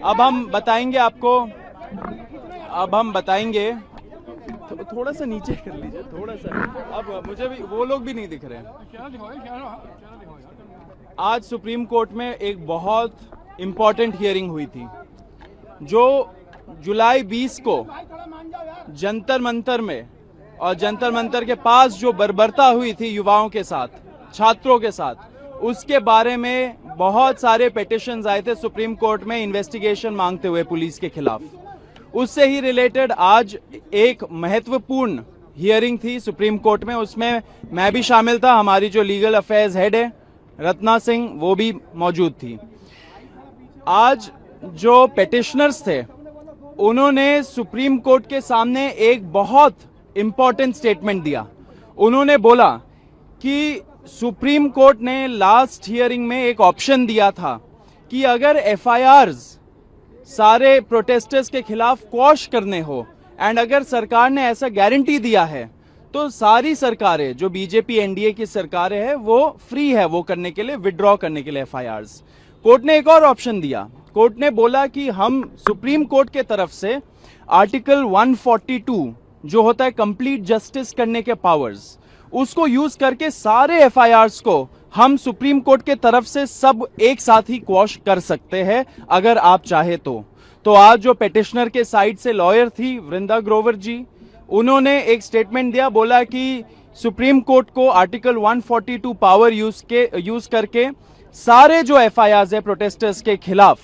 अब हम बताएंगे आपको, अब हम बताएंगे। थोड़ा सा नीचे कर लीजिए, थोड़ा सा। अब मुझे भी वो लोग भी नहीं दिख रहे हैं। आज सुप्रीम कोर्ट में एक बहुत इंपॉर्टेंट हियरिंग हुई थी, जो जुलाई 20 को जंतर मंतर में और जंतर मंतर के पास जो बर्बरता हुई थी युवाओं के साथ, छात्रों के साथ, उसके बारे में बहुत सारे पिटीशंस आए थे सुप्रीम कोर्ट में इन्वेस्टिगेशन मांगते हुए पुलिस के खिलाफ। उससे ही रिलेटेड आज एक महत्वपूर्ण हियरिंग थी सुप्रीम कोर्ट में, उसमें मैं भी शामिल था, हमारी जो लीगल अफेयर्स हेड है रत्ना सिंह वो भी मौजूद थी। आज जो पिटिशनर्स थे उन्होंने सुप्रीम कोर्ट के सामने एक बहुत इंपॉर्टेंट स्टेटमेंट दिया। उन्होंने बोला कि सुप्रीम कोर्ट ने लास्ट हियरिंग में एक ऑप्शन दिया था कि अगर एफआईआर्स सारे प्रोटेस्टर्स के खिलाफ क्वॉश करने हो, एंड अगर सरकार ने ऐसा गारंटी दिया है तो सारी सरकारें जो बीजेपी एनडीए की सरकारें हैं वो फ्री है वो करने के लिए, विड्रॉ करने के लिए एफआईआर्स। कोर्ट ने एक और ऑप्शन दिया। कोर्ट ने बोला कि हम सुप्रीम कोर्ट के तरफ से आर्टिकल 142 जो होता है कंप्लीट जस्टिस करने के पावर्स, उसको यूज करके सारे एफआईआर्स को हम सुप्रीम कोर्ट के तरफ से सब एक साथ ही क्वॉश कर सकते हैं अगर आप चाहे तो आज जो पिटिशनर के साइड से लॉयर थी वृंदा ग्रोवर जी, उन्होंने एक स्टेटमेंट दिया, बोला कि सुप्रीम कोर्ट को आर्टिकल 142 पावर यूज करके सारे जो एफआईआर्स है प्रोटेस्टर्स के खिलाफ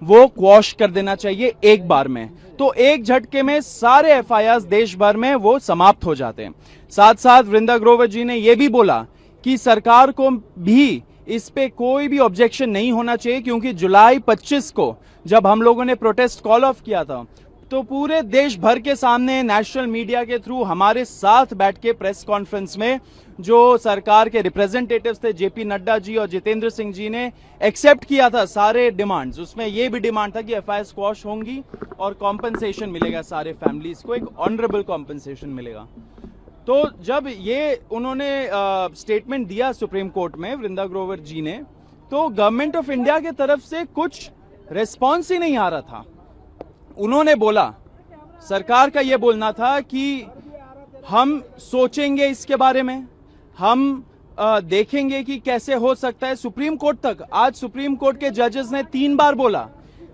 वो क्वॉश कर देना चाहिए एक बार में। तो एक झटके में सारे एफआईआर्स देश भर में वो समाप्त हो जाते हैं। साथ साथ वृंदा ग्रोवर जी ने यह भी बोला कि सरकार को भी इस पे कोई भी ऑब्जेक्शन नहीं होना चाहिए, क्योंकि जुलाई 25 को जब हम लोगों ने प्रोटेस्ट कॉल ऑफ किया था तो पूरे देश भर के सामने नेशनल मीडिया के थ्रू हमारे साथ बैठ के प्रेस कॉन्फ्रेंस में जो सरकार के रिप्रेजेंटेटिव्स थे जेपी नड्डा जी और जितेंद्र सिंह जी ने एक्सेप्ट किया था सारे डिमांड्स। उसमें यह भी डिमांड था कि एफआईआर स्क्वॉश होंगी और कॉम्पनसेशन मिलेगा सारे फैमिलीज को, एक ऑनरेबल कॉम्पनसेशन मिलेगा। तो जब ये उन्होंने स्टेटमेंट दिया सुप्रीम कोर्ट में वृंदा ग्रोवर जी ने, तो गवर्नमेंट ऑफ इंडिया की तरफ से कुछ रिस्पॉन्स ही नहीं आ रहा था। उन्होंने बोला, सरकार का यह बोलना था कि हम सोचेंगे इसके बारे में, हम देखेंगे कि कैसे हो सकता है। सुप्रीम कोर्ट तक, आज सुप्रीम कोर्ट के जजेस ने 3 बार बोला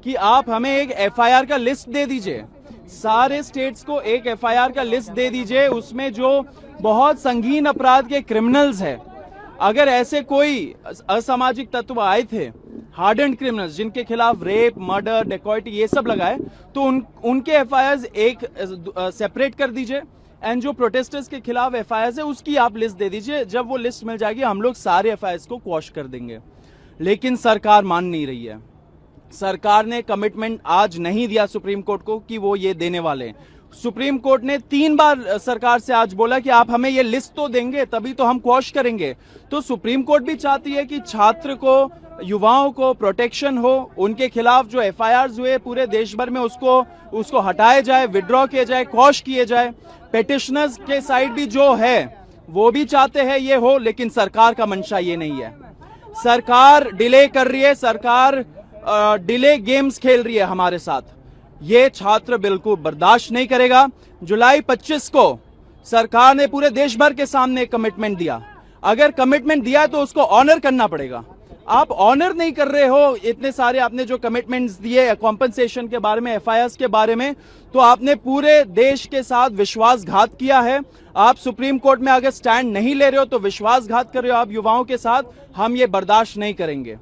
कि आप हमें एक एफआईआर का लिस्ट दे दीजिए, सारे स्टेट्स को एक एफआईआर का लिस्ट दे दीजिए, उसमें जो बहुत संगीन अपराध के क्रिमिनल्स है, अगर ऐसे कोई असामाजिक तत्व आए थे, हार्डेंड क्रिमिनल्स जिनके खिलाफ रेप, मर्डर, डेकॉइटी ये सब लगाए, तो उनके एफआईआर एक सेपरेट कर दीजिए, एंड जो प्रोटेस्टर्स के खिलाफ एफआईआर है उसकी आप लिस्ट दे दीजिए। जब वो लिस्ट मिल जाएगी हम लोग सारे एफआईआर को क्वॉश कर देंगे। लेकिन सरकार मान नहीं रही है। सरकार ने कमिटमेंट आज नहीं दिया सुप्रीम कोर्ट को कि वो ये देने वाले हैं। सुप्रीम कोर्ट ने 3 बार सरकार से आज बोला कि आप हमें ये लिस्ट तो देंगे तभी तो हम क्वॉश करेंगे। तो सुप्रीम कोर्ट भी चाहती है कि छात्र को, युवाओं को प्रोटेक्शन हो, उनके खिलाफ जो एफआईआर्स हुए पूरे देश भर में उसको हटाया जाए, विड्रॉ किया जाए, क्वॉश किए जाए। पिटिशनर्स के साइड भी जो है वो भी चाहते हैं ये हो, लेकिन सरकार का मंशा ये नहीं है। सरकार डिले कर रही है, सरकार डिले गेम्स खेल रही है हमारे साथ। ये छात्र बिल्कुल बर्दाश्त नहीं करेगा। जुलाई 25 को सरकार ने पूरे देश भर के सामने कमिटमेंट दिया। अगर कमिटमेंट दिया तो उसको ऑनर करना पड़ेगा। आप ऑनर नहीं कर रहे हो इतने सारे आपने जो कमिटमेंट्स दिए कॉम्पनसेशन के बारे में, एफआईआर्स के बारे में, तो आपने पूरे देश के साथ विश्वासघात किया है। आप सुप्रीम कोर्ट में अगर स्टैंड नहीं ले रहे हो तो विश्वासघात कर रहे हो आप युवाओं के साथ। हम ये बर्दाश्त नहीं करेंगे।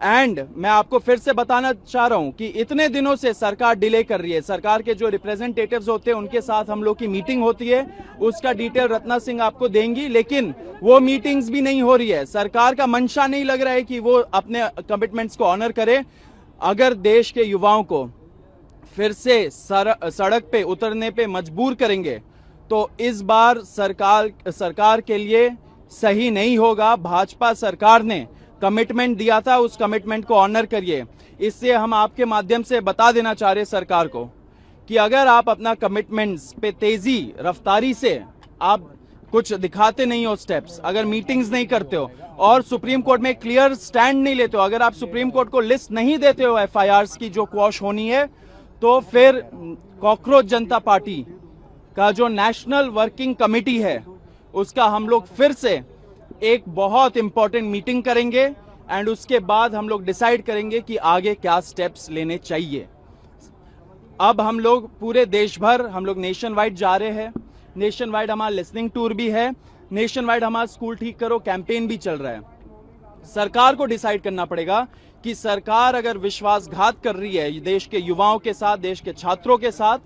एंड मैं आपको फिर से बताना चाह रहा हूं कि इतने दिनों से सरकार डिले कर रही है। सरकार के जो रिप्रेजेंटेटिव्स होते हैं उनके साथ हम लोग की मीटिंग होती है, उसका डिटेल रत्ना सिंह आपको देंगी, लेकिन वो मीटिंग्स भी नहीं हो रही है। सरकार का मंशा नहीं लग रहा है कि वो अपने कमिटमेंट्स को ऑनर करे। अगर देश के युवाओं को फिर से सड़क पे उतरने पे मजबूर करेंगे तो इस बार सरकार के लिए सही नहीं होगा। भाजपा सरकार ने कमिटमेंट दिया था, उस कमिटमेंट को ऑनर करिए। इससे हम आपके माध्यम से बता देना चाह रहे हैं सरकार को कि अगर आप अपना कमिटमेंट्स पे तेजी रफ्तारी से आप कुछ दिखाते नहीं हो स्टेप्स, अगर मीटिंग्स नहीं करते हो और सुप्रीम कोर्ट में क्लियर स्टैंड नहीं लेते हो, अगर आप सुप्रीम कोर्ट को लिस्ट नहीं देते हो एफआईआर्स की जो क्वॉश होनी है, तो फिर कॉकरोच जनता पार्टी का जो नेशनल वर्किंग कमेटी है उसका हम लोग फिर से एक बहुत इंपॉर्टेंट मीटिंग करेंगे एंड उसके बाद हम लोग डिसाइड करेंगे कि आगे क्या स्टेप्स लेने चाहिए। अब हम लोग पूरे देश भर हम लोग नेशन वाइड जा रहे हैं, नेशन वाइड हमारा लिसनिंग टूर भी है, नेशन वाइड हमारा स्कूल ठीक करो कैंपेन भी चल रहा है। सरकार को डिसाइड करना पड़ेगा कि सरकार अगर विश्वासघात कर रही है देश के युवाओं के साथ, देश के छात्रों के साथ,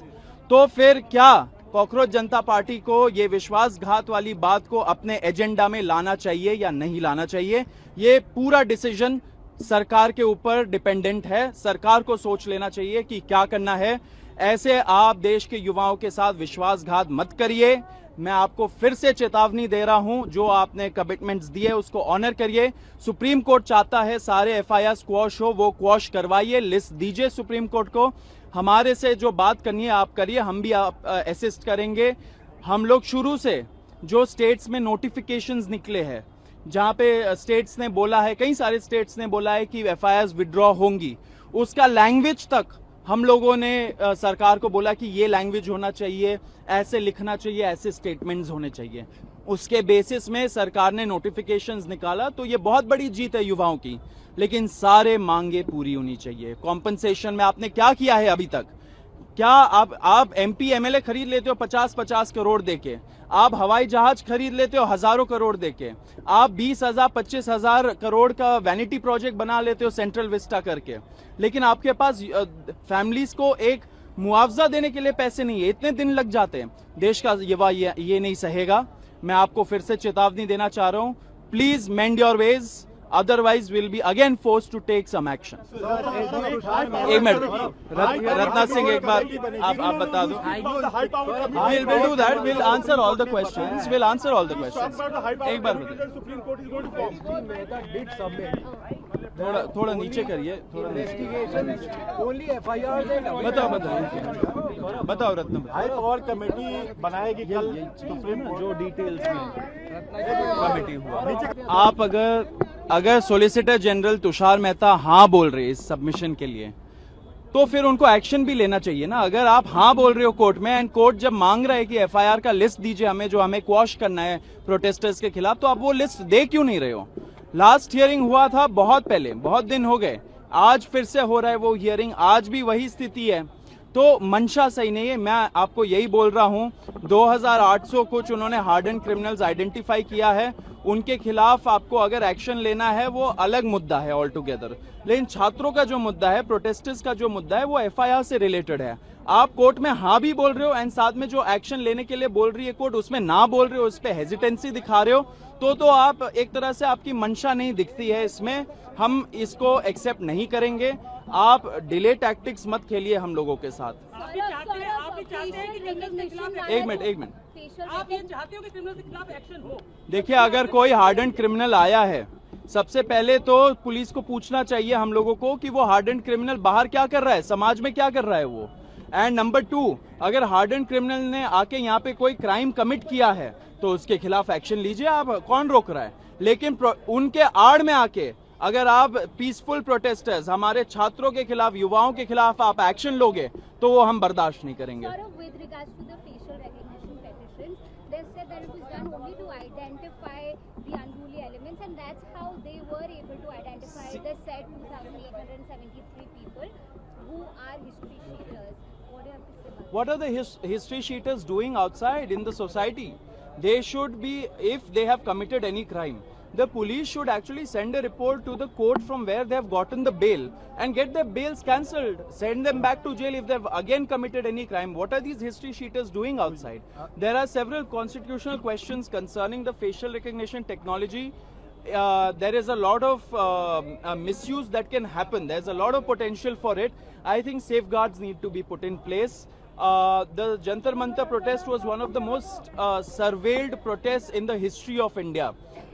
तो फिर क्या कॉकरोच जनता पार्टी को ये विश्वासघात वाली बात को अपने एजेंडा में लाना चाहिए या नहीं लाना चाहिए। ये पूरा डिसीजन सरकार के ऊपर डिपेंडेंट है। सरकार को सोच लेना चाहिए कि क्या करना है। ऐसे आप देश के युवाओं के साथ विश्वासघात मत करिए। मैं आपको फिर से चेतावनी दे रहा हूं, जो आपने कमिटमेंट्स दिए उसको ऑनर करिए। सुप्रीम कोर्ट चाहता है सारे एफआईआर क्वॉश हो, वो क्वॉश करवाइए, लिस्ट दीजिए सुप्रीम कोर्ट को। हमारे से जो बात करनी है आप करिए, हम भी आप असिस्ट करेंगे। हम लोग शुरू से जो स्टेट्स में नोटिफिकेशंस निकले हैं, जहां पे स्टेट्स ने बोला है, कई सारे स्टेट्स ने बोला है कि एफआईआर विड्रॉ होंगी, उसका लैंग्वेज तक हम लोगों ने सरकार को बोला कि ये लैंग्वेज होना चाहिए, ऐसे लिखना चाहिए, ऐसे स्टेटमेंट्स होने चाहिए। उसके बेसिस में सरकार ने नोटिफिकेशंस निकाला, तो ये बहुत बड़ी जीत है युवाओं की। लेकिन सारे मांगे पूरी होनी चाहिए। कॉम्पनसेशन में आपने क्या किया है अभी तक? क्या आप एमपी एमएलए खरीद लेते हो 50-50 करोड़ देके, आप हवाई जहाज खरीद लेते हो हजारों करोड़ देके, आप 20,000 25,000 करोड़ का वैनिटी प्रोजेक्ट बना लेते हो सेंट्रल विस्टा करके, लेकिन आपके पास फैमिलीज को एक मुआवजा देने के लिए पैसे नहीं है। इतने दिन लग जाते हैं। देश का युवा ये नहीं सहेगा। मैं आपको फिर से चेतावनी देना चाह रहा हूं, please mend your ways, otherwise we'll be again forced to take some action. एक मिनट, रत्ना सिंह एक बार आप बता दो। We'll do that. We'll answer all the questions. We'll answer all the questions. एक बार थोड़ा नीचे करिए, थोड़ा बताओ रत्ना। हाई पावर कमेटी बनाएगी कल सुप्रीम कोर्ट, जो डिटेल्स में कमेटी हुआ। आप अगर सॉलिसिटर जनरल तुषार मेहता हाँ बोल रहे इस सबमिशन के लिए, तो फिर उनको एक्शन भी लेना चाहिए ना। अगर आप हाँ बोल रहे हो कोर्ट में, एंड कोर्ट जब मांग रहा है कि एफआईआर का लिस्ट दीजिए हमें, जो हमें क्वॉश करना है प्रोटेस्टर्स के खिलाफ, तो आप वो लिस्ट दे क्यों नहीं रहे हो? लास्ट हियरिंग हुआ था बहुत पहले, बहुत दिन हो गए, आज फिर से हो रहा है वो हियरिंग, आज भी वही स्थिति है। तो मंशा सही नहीं है। मैं आपको यही बोल रहा हूं, 2800 कुछ उन्होंने हार्डन क्रिमिनल्स आइडेंटिफाई किया है, उनके खिलाफ आपको अगर एक्शन लेना है वो अलग मुद्दा है ऑल टुगेदर। लेकिन छात्रों का जो मुद्दा है, प्रोटेस्टर्स का जो मुद्दा है, वो एफआईआर से रिलेटेड है। आप कोर्ट में हाँ भी बोल रहे हो एंड साथ में जो एक्शन लेने के लिए बोल रही है कोर्ट, उसमें ना बोल रहे हो, उस पर हेजिटेंसी दिखा रहे हो, तो आप एक तरह से आपकी मंशा नहीं दिखती है इसमें। हम इसको एक्सेप्ट नहीं करेंगे। आप डिले टैक्टिक्स मत खेलिए हम लोगों के साथ। एक मिनट, आप ये चाहते हो कि क्रिमिनल के खिलाफ एक्शन हो? देखिए, अगर कोई हार्डन क्रिमिनल आया है, सबसे पहले तो पुलिस को पूछना चाहिए हम लोगों को कि वो हार्डन क्रिमिनल बाहर क्या कर रहा है, समाज में क्या कर रहा है वो। एंड नंबर 2, अगर हार्डन क्रिमिनल ने आके यहाँ पे कोई क्राइम कमिट किया है तो उसके खिलाफ एक्शन लीजिए, आप कौन रोक रहा है। लेकिन उनके आड़ में आके अगर आप पीसफुल प्रोटेस्टर्स, हमारे छात्रों के खिलाफ, युवाओं के खिलाफ आप एक्शन लोगे तो वो हम बर्दाश्त नहीं करेंगे। What are the history cheaters doing outside in the society? They should be, if they have committed any crime, the police should actually send a report to the court from where they have gotten the bail and get their bails cancelled. Send them back to jail if they have again committed any crime. What are these history cheaters doing outside? There are several constitutional questions concerning the facial recognition technology. There is a lot of misuse that can happen. There's a lot of potential for it. I think safeguards need to be put in place. The Jantar Mantar protest was one of the most surveilled protests in the history of India,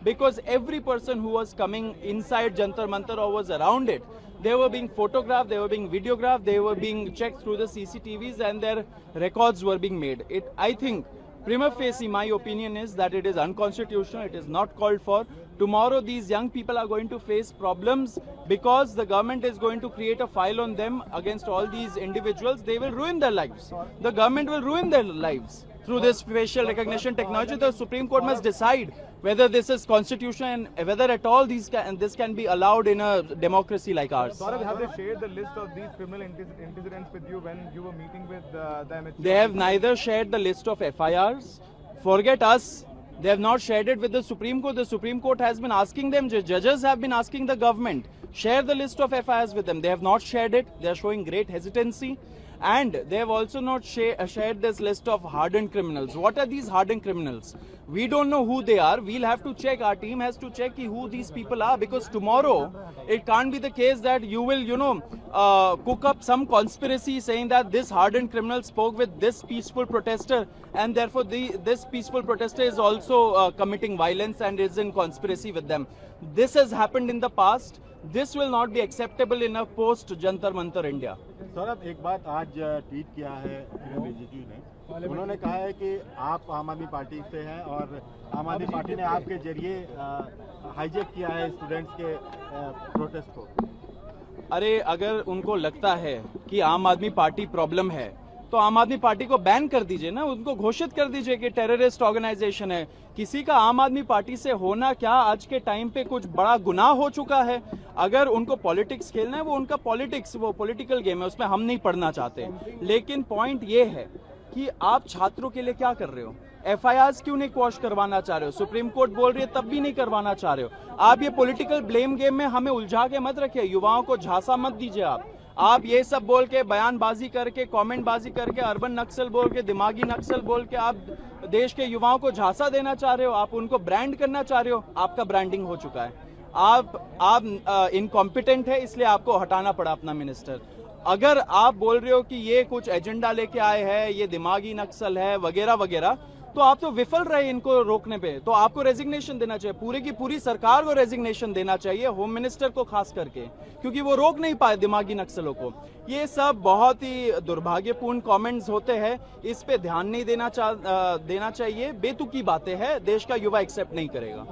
because every person who was coming inside Jantar Mantar or was around it, they were being photographed, they were being videographed, they were being checked through the CCTVs, and their records were being made. I think Prima facie, my opinion is that it is unconstitutional. It is not called for. Tomorrow, these young people are going to face problems because the government is going to create a file on them against all these individuals. They will ruin their lives. The government will ruin their lives through this facial recognition technology. The Supreme Court must decide whether this is constitutional and whether at all this can be allowed in a democracy like ours. Saurabh, have they shared the list of these criminal incidents with you when you were meeting with them? They have neither shared the list of FIRs. Forget us. They have not shared it with the Supreme Court. The Supreme Court has been asking them, judges have been asking the government, share the list of FIRs with them. They have not shared it. They are showing great hesitancy. And they have also not shared this list of hardened criminals. What are these hardened criminals? We don't know who they are. We'll have to check. Our team has to check who these people are, because tomorrow it can't be the case that you will, cook up some conspiracy saying that this hardened criminal spoke with this peaceful protester, and therefore this peaceful protester is also committing violence and is in conspiracy with them. This has happened in the past. This will not be acceptable in a post-Jantar Mantar India. Saurabh, एक बात आज tweet किया है किरण रिजिजू ने। उन्होंने कहा है कि आप आम आदमी पार्टी से हैं और आम आदमी पार्टी ने आपके जरिए हाईजैक किया है स्टूडेंट्स के प्रोटेस्ट को। अरे, अगर उनको लगता है कि आम आदमी पार्टी प्रॉब्लम है तो आम आदमी पार्टी को बैन कर दीजिए ना, उनको घोषित कर दीजिए कि टेररिस्ट ऑर्गेनाइजेशन है। किसी का आम आदमी पार्टी से होना क्या आज के टाइम पे कुछ बड़ा गुनाह हो चुका है। अगर उनको पॉलिटिक्स खेलना है, वो उनका पॉलिटिक्स, वो पॉलिटिकल गेम है, उसमें हम नहीं पढ़ना चाहते। लेकिन पॉइंट ये है कि आप छात्रों के लिए क्या कर रहे हो? FIRs क्यों नहीं क्वॉश करवाना चाह रहे हो? सुप्रीम कोर्ट बोल रही है तब भी नहीं करवाना चाह रहे हो। आप ये पॉलिटिकल ब्लेम गेम में हमें उलझा के मत रखिए, युवाओं को झांसा मत दीजिए। आप ये सब बोल के, बयानबाजी करके, कमेंटबाजी करके, अर्बन नक्सल बोल के, दिमागी नक्सल बोल के आप देश के युवाओं को झांसा देना चाह रहे हो। आप उनको ब्रांड करना चाह रहे हो। आपका ब्रांडिंग हो चुका है। आप इनकॉम्पिटेंट है, इसलिए आपको हटाना पड़ा अपना मिनिस्टर। अगर आप बोल रहे हो कि ये कुछ एजेंडा लेके आए हैं, ये दिमागी नक्सल है वगैरह वगैरह, तो आप तो विफल रहे इनको रोकने पे। तो आपको रेजिग्नेशन देना चाहिए, पूरी की पूरी सरकार को रेजिग्नेशन देना चाहिए, होम मिनिस्टर को खास करके, क्योंकि वो रोक नहीं पाए दिमागी नक्सलों को। ये सब बहुत ही दुर्भाग्यपूर्ण कमेंट्स होते हैं, इस पे ध्यान नहीं देना चाहिए। बेतुकी बातें हैं, देश का युवा एक्सेप्ट नहीं करेगा।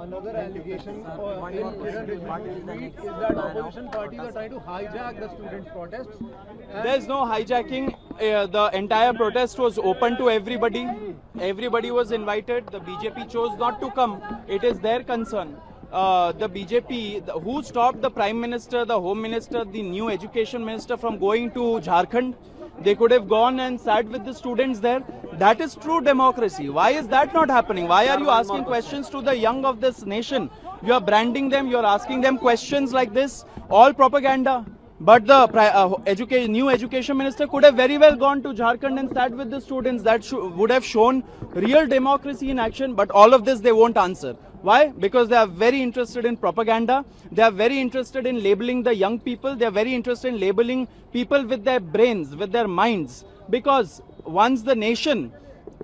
There is no hijacking. The entire protest was open to everybody. Everybody was invited. The BJP chose not to come. It is their concern. The BJP, who stopped the Prime Minister, the Home Minister, the new Education Minister from going to Jharkhand? They could have gone and sat with the students there. That is true democracy. Why is that not happening? Why are you asking questions to the young of this nation? You are branding them. You are asking them questions like this. All propaganda. But the new education minister could have very well gone to Jharkhand and sat with the students. That would have shown real democracy in action. But all of this they won't answer. Why? Because they are very interested in propaganda. They are very interested in labeling the young people. They are very interested in labeling people with their brains, with their minds. Because once the nation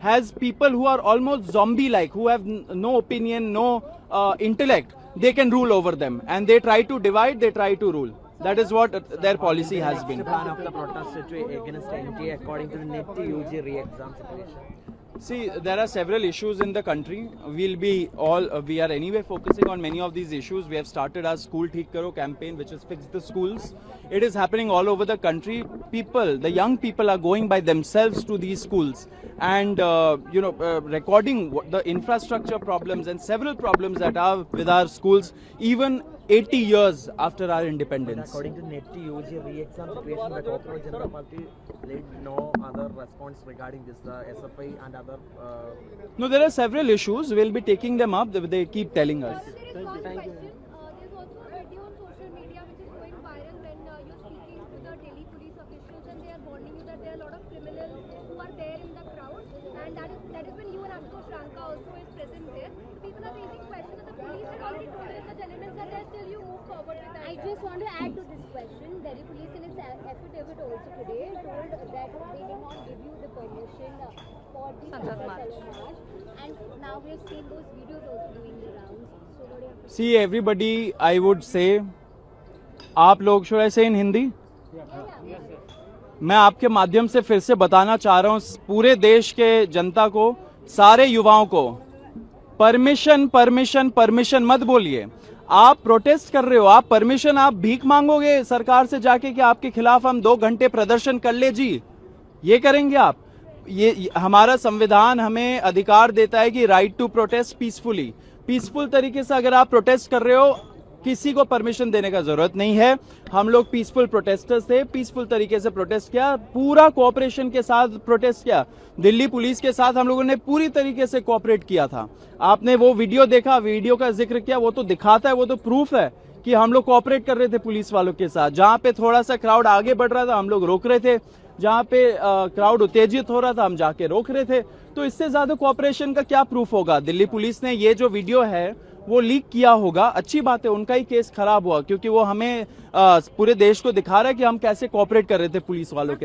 has people who are almost zombie-like, who have no opinion, no intellect, they can rule over them. And they try to divide, they try to rule. That is what their policy has been. Plan of the protest against NTA according to the NET UG re-exam situation. See, there are several issues in the country. We are anyway focusing on many of these issues. We have started our School Theek Karo campaign, which is fix the schools. It is happening all over the country. The young people are going by themselves to these schools and, recording the infrastructure problems and several problems that are with our schools, even 80 years after our independence. According to NET UG re-exam situation, the Corporate General Party laid no other response regarding this, the SFI and other... No, there are several issues. We'll be taking them up. They keep telling us. There is one question. There's also a video on social media which is going viral when you're speaking to the Delhi police officials and they are warning you that there are a lot of criminals who are there in the crowd, and that is when you and Ashutosh Ranka also is present there. People are raising questions that the police had already told us the elements are there, still you move forward with that. I just want to add to this question. Delhi police in its affidavit also today told that they did not give you the permission for the Sansad March. And now we have seen those videos also doing the rounds. So what do you have to say? See, everybody, I would say, आप लोग, should I say in Hindi? मैं आपके माध्यम से फिर से बताना चाह रहा हूँ पूरे देश के जनता को सारे युवाओं को, परमिशन परमिशन परमिशन मत बोलिए। आप प्रोटेस्ट कर रहे हो, आप परमिशन, आप भीख मांगोगे सरकार से जाके कि आपके खिलाफ हम 2 घंटे प्रदर्शन कर ले जी, ये करेंगे आप? ये हमारा संविधान हमें अधिकार देता है कि right to protest peacefully, peaceful तरीके से अगर आप प्रोटेस्ट कर रहे हो, किसी को परमिशन देने का जरूरत नहीं है। हम लोग पीसफुल प्रोटेस्टर्स थे, पीसफुल तरीके से प्रोटेस्ट किया, पूरा कोऑपरेशन के साथ प्रोटेस्ट किया। दिल्ली पुलिस के साथ हम लोगों ने पूरी तरीके से कोऑपरेट किया था। आपने वो वीडियो देखा, वीडियो का जिक्र किया, वो तो दिखाता है, वो तो प्रूफ है कि हम लोग कोऑपरेट कर रहे थे पुलिस वालों के साथ। जहां पे थोड़ा सा क्राउड आगे बढ़ रहा था हम लोग रोक रहे थे, जहां पे क्राउड उत्तेजित हो रहा था हम जाके रोक रहे थे। तो इससे ज्यादा कोऑपरेशन का क्या प्रूफ होगा? दिल्ली पुलिस ने ये जो वीडियो है वो लीक किया होगा, अच्छी बात है, उनका ही केस खराब हुआ, क्योंकि वो हमें पूरे देश को दिखा रहा है कि हम कैसे कोऑपरेट कर रहे थे पुलिस वालों के